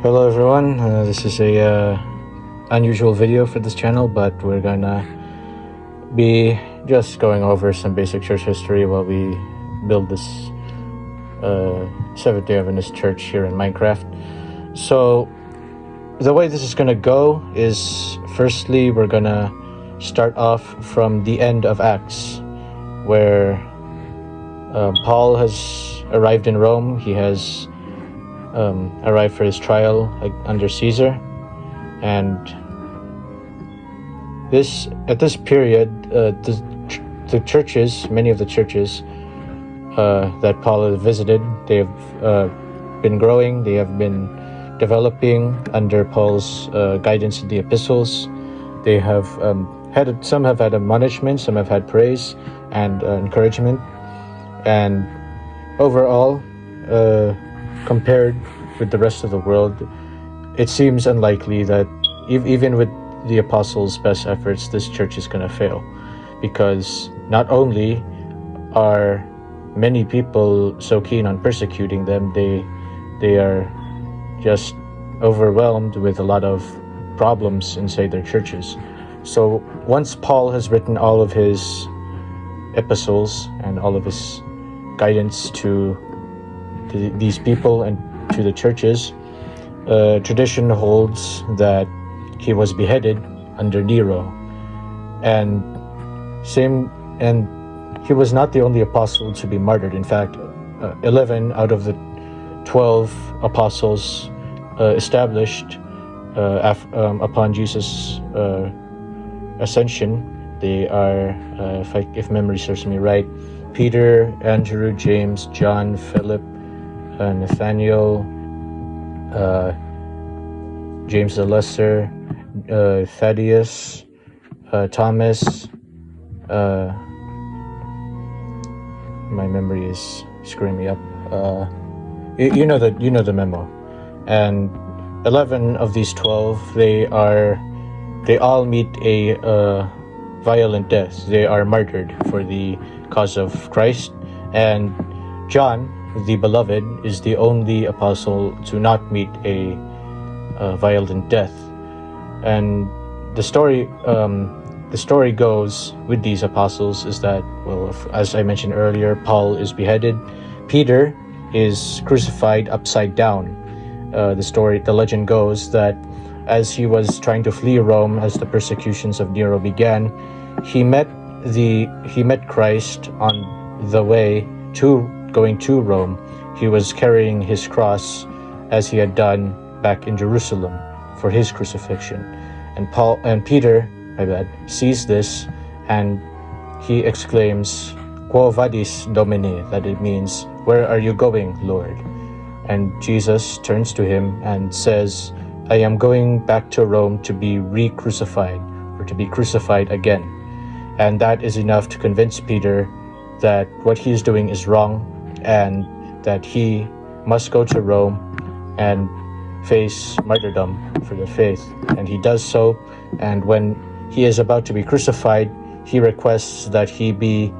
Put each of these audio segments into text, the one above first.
Hello everyone, this is a unusual video for this channel, but we're gonna be just going over some basic church history while we build this Seventh-day Adventist church here in Minecraft. So the way this is gonna go is, firstly we're gonna start off from the end of Acts, where Paul has arrived in Rome. He has arrived for his trial under Caesar, and at this period, the churches, many of the churches that Paul has visited, they have been growing. They have been developing under Paul's guidance in the epistles. They have some have had admonishment, some have had praise and encouragement, and overall, compared with the rest of the world, it seems unlikely that even with the apostles' best efforts, this church is going to fail, because not only are many people so keen on persecuting them, they are just overwhelmed with a lot of problems inside their churches. So once Paul has written all of his epistles and all of his guidance to these people and to the churches, tradition holds that he was beheaded under Nero, and he was not the only apostle to be martyred. In fact, 11 out of the 12 apostles established upon Jesus' ascension, they are, if memory serves me right, Peter, Andrew, James, John, Philip, Nathaniel, James the Lesser, Thaddeus, Thomas. My memory is screwing me up. You know the memo. And 11 of these 12, they all meet a violent death. They are martyred for the cause of Christ, and John, the beloved, is the only apostle to not meet a violent death. And the story goes with these apostles is that, well, as I mentioned earlier, Paul is beheaded. Peter is crucified upside down. The legend goes that as he was trying to flee Rome, as the persecutions of Nero began, he met Christ on the way going to Rome. He was carrying his cross, as he had done back in Jerusalem for his crucifixion. And Peter, sees this, and he exclaims, "Quo vadis, Domine?" That it means, "Where are you going, Lord?" And Jesus turns to him and says, "I am going back to Rome to be re-crucified, or to be crucified again." And that is enough to convince Peter that what he is doing is wrong, and that he must go to Rome and face martyrdom for the faith. And he does so, and when he is about to be crucified, he requests that he be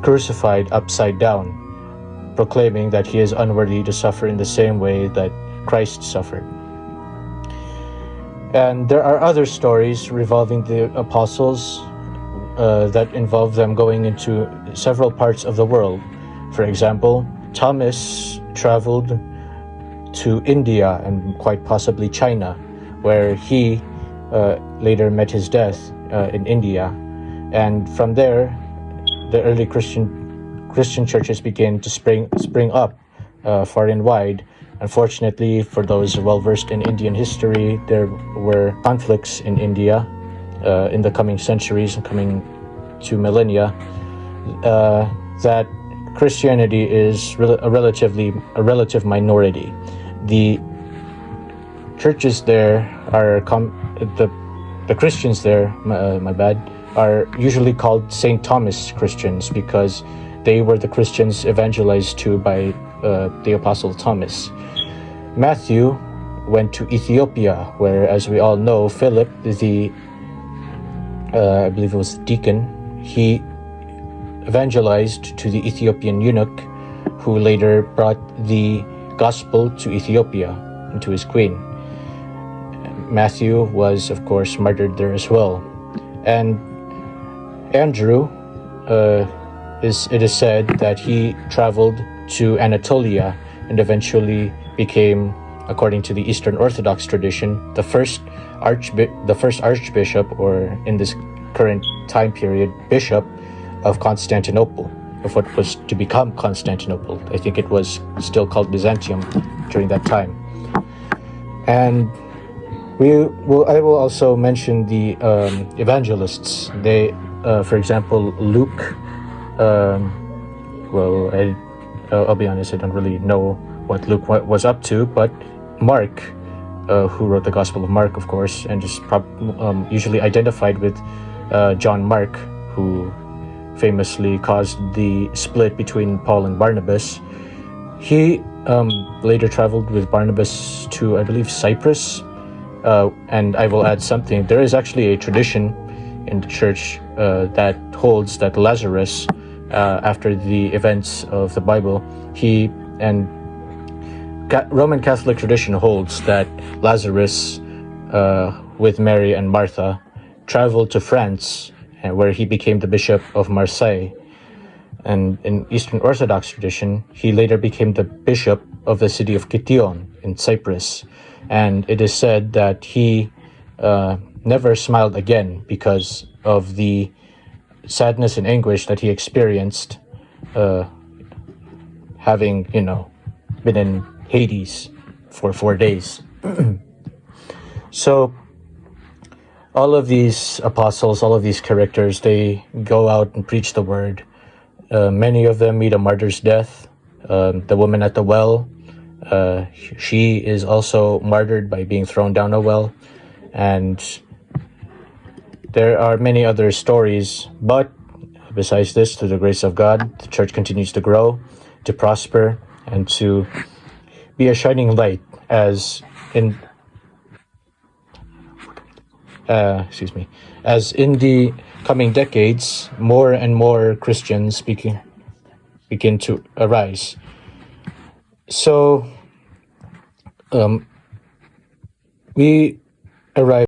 crucified upside down, proclaiming that he is unworthy to suffer in the same way that Christ suffered. And there are other stories revolving the apostles that involve them going into several parts of the world. For example, Thomas traveled to India and quite possibly China, where he later met his death in India. And from there, the early Christian churches began to spring up far and wide. Unfortunately, for those well-versed in Indian history, there were conflicts in India in the coming centuries and coming to millennia, that Christianity is a relative minority. The churches there are the Christians there, are usually called St. Thomas Christians, because they were the Christians evangelized to by the Apostle Thomas. Matthew went to Ethiopia, where, as we all know, Philip, I believe it was the deacon, he evangelized to the Ethiopian eunuch, who later brought the gospel to Ethiopia. and to his queen. Matthew was, of course, martyred there as well. And Andrew, it is said that he traveled to Anatolia and eventually became, according to the Eastern Orthodox tradition, the first archbishop, or in this current time period, bishop of Constantinople, of what was to become Constantinople. I think it was still called Byzantium during that time. And I will also mention the evangelists. They, for example, Luke. I'll be honest, I don't really know what Luke was up to, but Mark, who wrote the Gospel of Mark, of course, and is usually identified with John Mark, who famously caused the split between Paul and Barnabas. He later traveled with Barnabas to, I believe, Cyprus. And I will add something. There is actually a tradition in the church that holds that Lazarus, after the events of the Bible, Roman Catholic tradition holds that Lazarus, with Mary and Martha, traveled to France, where he became the Bishop of Marseille. And in Eastern Orthodox tradition, he later became the Bishop of the city of Kition in Cyprus. And it is said that he never smiled again because of the sadness and anguish that he experienced, having, been in Hades for 4 days. So all of these apostles, all of these characters, they go out and preach the word. Many of them meet a martyr's death. The woman at the well, she is also martyred by being thrown down a well. And there are many other stories, but besides this, through the grace of God, the church continues to grow, to prosper, and to be a shining light as in the coming decades, more and more Christians begin to arise. So we arrive